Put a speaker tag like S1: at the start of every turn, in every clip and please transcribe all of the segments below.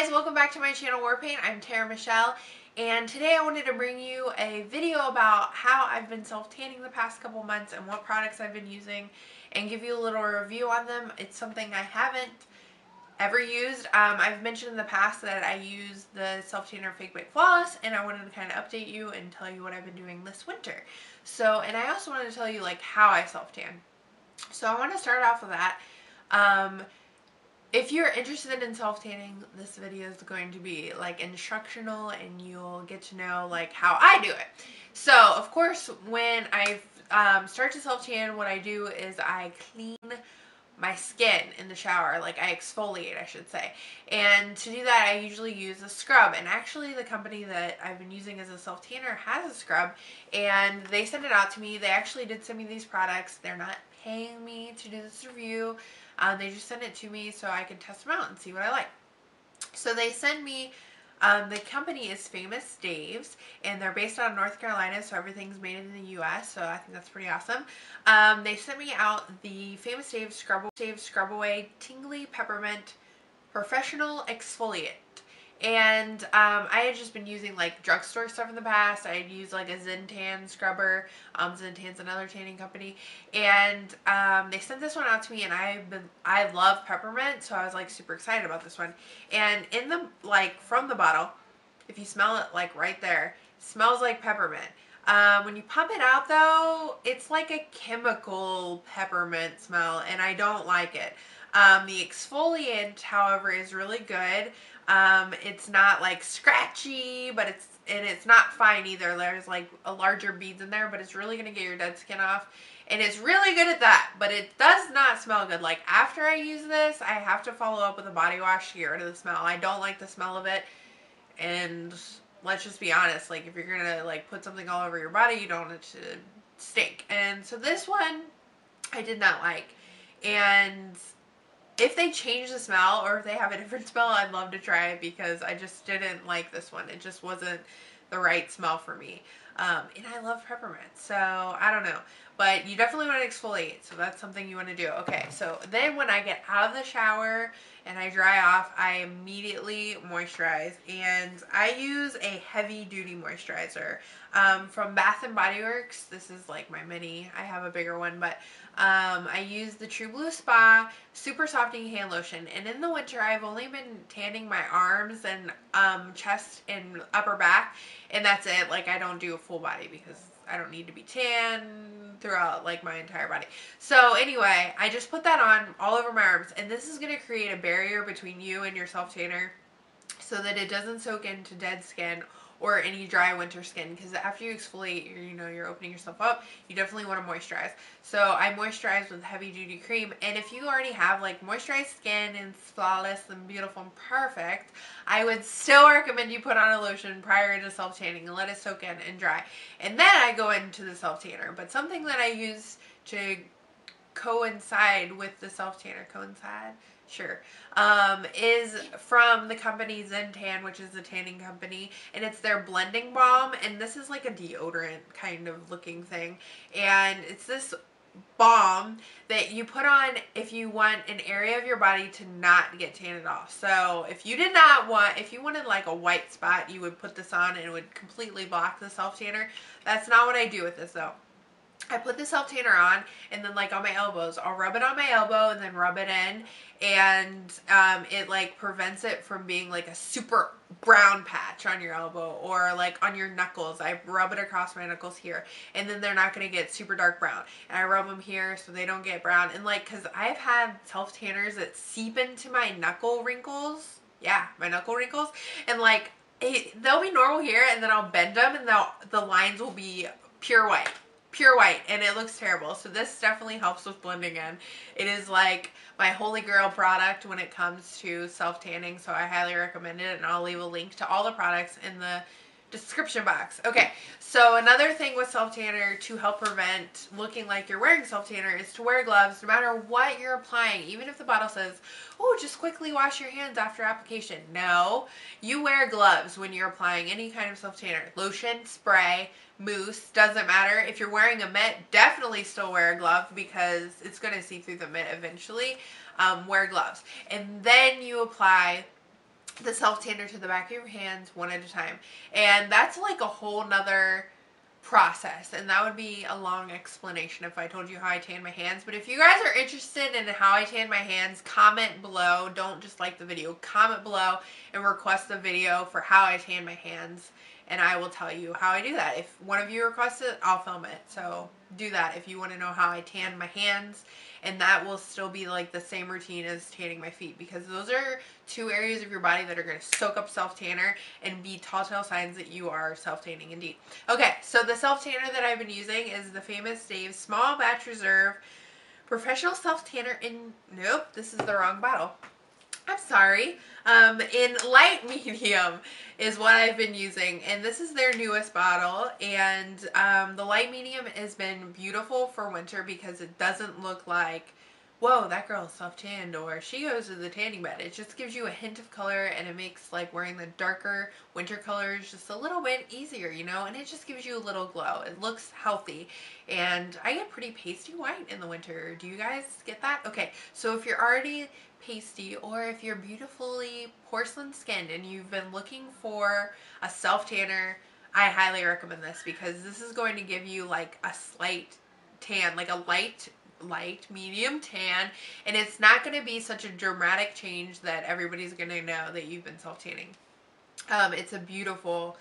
S1: guys, welcome back to my channel Warpaint. I'm Tara Michelle, and today I wanted to bring you a video about how I've been self-tanning the past couple months and what products I've been using and give you a little review on them. It's something I haven't ever used. I've mentioned in the past that I use the self-tanner Fake Bite Flawless, and I wanted to kind of update you and tell you what I've been doing this winter. And I also wanted to tell you like how I self-tan. So I want to start off with that. If you're interested in self-tanning, this video is going to be like instructional and you'll get to know like how I do it. So of course when I start to self-tan, what I do is I clean my skin in the shower, like I exfoliate I should say. And to do that I usually use a scrub, and actually the company that I've been using as a self-tanner has a scrub and they sent it out to me. They actually did send me these products. They're not paying me to do this review. They just sent it to me so I can test them out and see what I like. So they send me, the company is Famous Dave's, and they're based out of North Carolina, so everything's made in the US, so I think that's pretty awesome. They sent me out the Famous Dave's Scrub Away Tingly Peppermint Professional Exfoliant. And I had just been using like drugstore stuff in the past. I had used like a Xen Tan scrubber. Xen Tan's another tanning company, and they sent this one out to me, and I love peppermint, so I was like super excited about this one. And in the from the bottle, if you smell it like right there, it smells like peppermint. When you pump it out though, it's like a chemical peppermint smell, and I don't like it. The exfoliant, however, is really good. It's not like scratchy, but it's not fine either. There's like a larger beads in there, but it's really gonna get your dead skin off, and it's really good at that. But it does not smell good. Like after I use this, I have to follow up with a body wash to get rid of the smell. I don't like the smell of it, and let's just be honest. Like if you're gonna like put something all over your body, you don't want it to stink. And so this one, I did not like, and if they change the smell or if they have a different smell, I'd love to try it, because I just didn't like this one. It just wasn't the right smell for me. And I love peppermint, so I don't know. But you definitely want to exfoliate, so that's something you want to do. Okay, so then when I get out of the shower and I dry off, I immediately moisturize. And I use a heavy duty moisturizer from Bath & Body Works. This is like my mini. I have a bigger one, but I use the True Blue Spa Super Softening Hand Lotion. And in the winter, I've only been tanning my arms and chest and upper back, and that's it. Like I don't do a full body because I don't need to be tan throughout like my entire body. So anyway, I just put that on all over my arms, and this is going to create a barrier between you and your self-tanner so that it doesn't soak into dead skin or any dry winter skin, because after you exfoliate, you're opening yourself up. You definitely want to moisturize. So I moisturize with heavy duty cream, and if you already have like moisturized skin and flawless and beautiful and perfect, I would still recommend you put on a lotion prior to self-tanning and let it soak in and dry. And then I go into the self-tanner. But something that I use to coincide with the self-tanner, is from the company Xen Tan, which is a tanning company, and it's their blending balm. And this is like a deodorant kind of looking thing, and it's this balm that you put on if you want an area of your body to not get tan at all. So if you wanted like a white spot, you would put this on and it would completely block the self-tanner. That's not what I do with this though. I put the self-tanner on, and then like on my elbows, I'll rub it on my elbow and then rub it in, and it like prevents it from being like a super brown patch on your elbow, or like on your knuckles. I rub it across my knuckles here, and then they're not going to get super dark brown. And I rub them here so they don't get brown. And like, because I've had self-tanners that seep into my knuckle wrinkles. Yeah, my knuckle wrinkles. And like, they'll be normal here, and then I'll bend them, and the lines will be pure white, and it looks terrible. So this definitely helps with blending in. It is like my holy grail product when it comes to self-tanning, so I highly recommend it, and I'll leave a link to all the products in the description box. Okay, so another thing with self-tanner to help prevent looking like you're wearing self-tanner is to wear gloves no matter what you're applying. Even if the bottle says, oh, just quickly wash your hands after application. No, you wear gloves when you're applying any kind of self-tanner. Lotion, spray, mousse, doesn't matter. If you're wearing a mitt, definitely still wear a glove because it's going to see through the mitt eventually. Wear gloves. And then you apply the self tanner to the back of your hands one at a time. And that's like a whole nother process, and that would be a long explanation if I told you how I tan my hands. But if you guys are interested in how I tan my hands, comment below. Don't just like the video, comment below and request a video for how I tan my hands, and I will tell you how I do that. If one of you requests it, I'll film it. So do that if you want to know how I tan my hands. And that will still be like the same routine as tanning my feet, because those are two areas of your body that are going to soak up self-tanner and be telltale signs that you are self-tanning indeed. Okay, so the self-tanner that I've been using is the Famous Dave's Small Batch Reserve Professional Self-Tanner in, nope, this is the wrong bottle. I'm sorry. In light medium is what I've been using, and this is their newest bottle. And the light medium has been beautiful for winter because it doesn't look like, whoa, that girl is self-tanned, or she goes to the tanning bed. It just gives you a hint of color, and it makes like wearing the darker winter colors just a little bit easier, you know, and it just gives you a little glow. It looks healthy, and I get pretty pasty white in the winter. Do you guys get that? Okay, so if you're already pasty, or if you're beautifully porcelain skinned and you've been looking for a self tanner, I highly recommend this, because this is going to give you like a slight tan, like a light medium tan, and it's not going to be such a dramatic change that everybody's going to know that you've been self tanning. It's a beautiful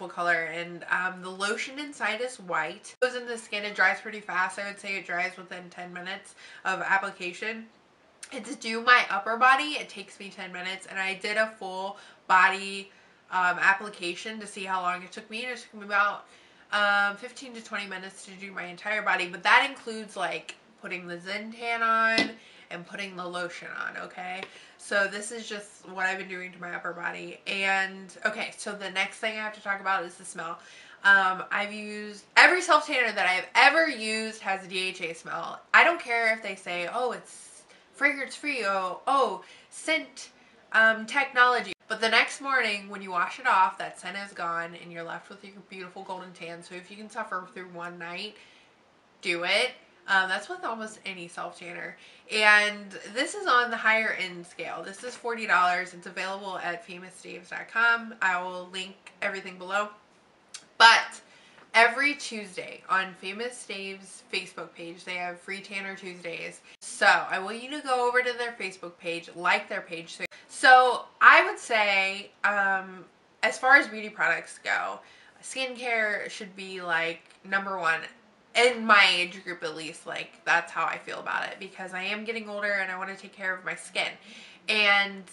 S1: color, and the lotion inside is white. It goes in the skin, it dries pretty fast. I would say it dries within 10 minutes of application. And to do my upper body, it takes me 10 minutes, and I did a full body application to see how long it took me, and it took me about 15 to 20 minutes to do my entire body, but that includes like putting the Xen Tan on and putting the lotion on, okay? So this is just what I've been doing to my upper body. And okay, so the next thing I have to talk about is the smell. I've used, every self tanner that I've ever used has a DHA smell. I don't care if they say, oh, it's fragrance free, oh, scent technology. But the next morning when you wash it off, that scent is gone and you're left with your beautiful golden tan. So if you can suffer through one night, do it. That's with almost any self tanner. And this is on the higher end scale. This is $40. It's available at famousdaves.com. I will link everything below. But every Tuesday on Famous Dave's Facebook page, they have free Tanner Tuesdays. So I want you to go over to their Facebook page, like their page. So I would say, as far as beauty products go, skincare should be like #1 in my age group, at least. Like, that's how I feel about it, because I am getting older and I want to take care of my skin. And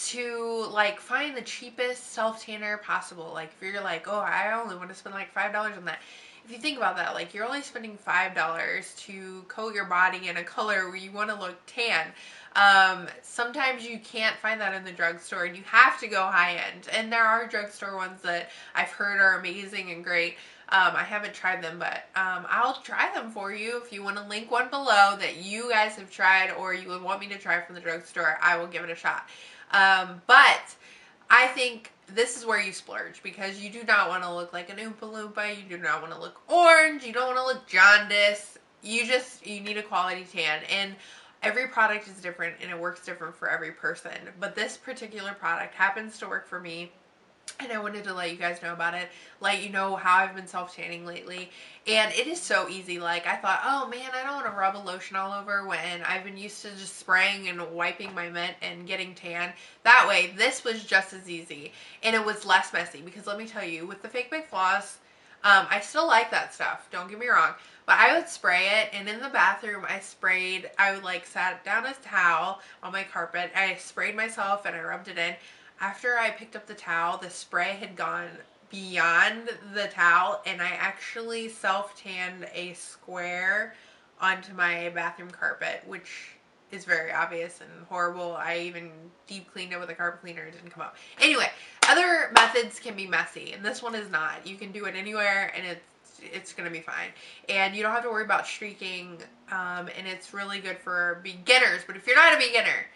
S1: to like find the cheapest self tanner possible, like if you're like, oh, I only want to spend like $5 on that, if you think about that, like you're only spending $5 to coat your body in a color where you want to look tan. Sometimes you can't find that in the drugstore, and you have to go high end, and there are drugstore ones that I've heard are amazing and great. I haven't tried them, but I'll try them for you. If you want to link one below that you guys have tried or you would want me to try from the drugstore, I will give it a shot. But I think this is where you splurge, because you do not want to look like an Oompa Loompa. You do not want to look orange. You don't want to look jaundice. You need a quality tan. And every product is different, and it works different for every person. But this particular product happens to work for me, and I wanted to let you guys know about it, let you know how I've been self-tanning lately. And it is so easy. Like, I thought, oh man, I don't want to rub a lotion all over when I've been used to just spraying and wiping my mitt and getting tan. That way, this was just as easy, and it was less messy, because let me tell you, with the Fake Big Floss, I still like that stuff, don't get me wrong, but I would spray it, and in the bathroom I would like sat down a towel on my carpet, I sprayed myself and I rubbed it in. After I picked up the towel, the spray had gone beyond the towel, and I actually self-tanned a square onto my bathroom carpet, which is very obvious and horrible. I even deep cleaned it with a carpet cleaner, it didn't come out. Anyway, other methods can be messy, and this one is not. You can do it anywhere, and it's gonna be fine, and you don't have to worry about streaking, and it's really good for beginners. But if you're not a beginner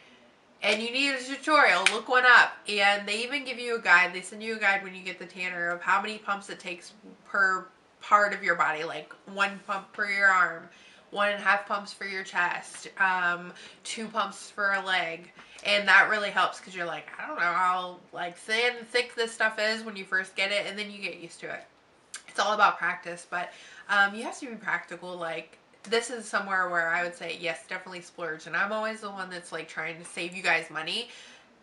S1: and you need a tutorial, look one up. And they even give you a guide. They send you a guide when you get the tanner of how many pumps it takes per part of your body, like 1 pump per your arm, 1.5 pumps for your chest, 2 pumps for a leg. And that really helps because you're like, I don't know how like thin, thick this stuff is when you first get it, and then you get used to it. It's all about practice, but you have to be practical. Like, this is somewhere where I would say, yes, definitely splurge. And I'm always the one that's like trying to save you guys money.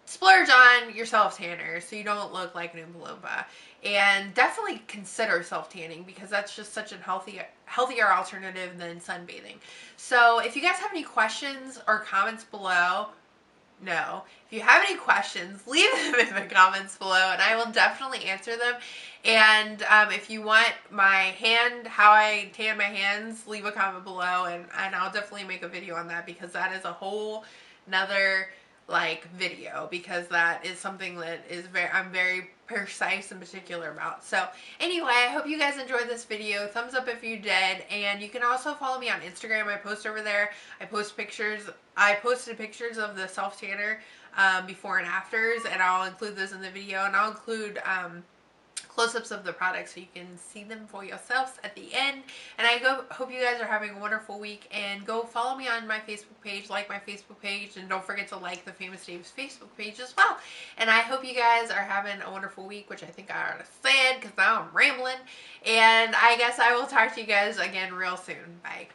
S1: Splurge on your self-tanner so you don't look like an Oompa Loompa. And definitely consider self-tanning because that's just such a healthier alternative than sunbathing. So if you guys have any questions or comments below, no. If you have any questions, leave them in the comments below and I will definitely answer them. And if you want how I tan my hands, leave a comment below and I'll definitely make a video on that because that is a whole nother like video, because that is something that is I'm very precise and particular about. So anyway, I hope you guys enjoyed this video. Thumbs up if you did, and you can also follow me on Instagram. I post over there. I posted pictures of the self tanner before and afters, and I'll include those in the video, and I'll include close-ups of the product so you can see them for yourselves at the end. And I hope you guys are having a wonderful week, and go follow me on my Facebook page, like my Facebook page, and don't forget to like the Famous Dave's Facebook page as well. And I hope you guys are having a wonderful week, which I think I already said because now I'm rambling. And I guess I will talk to you guys again real soon. Bye.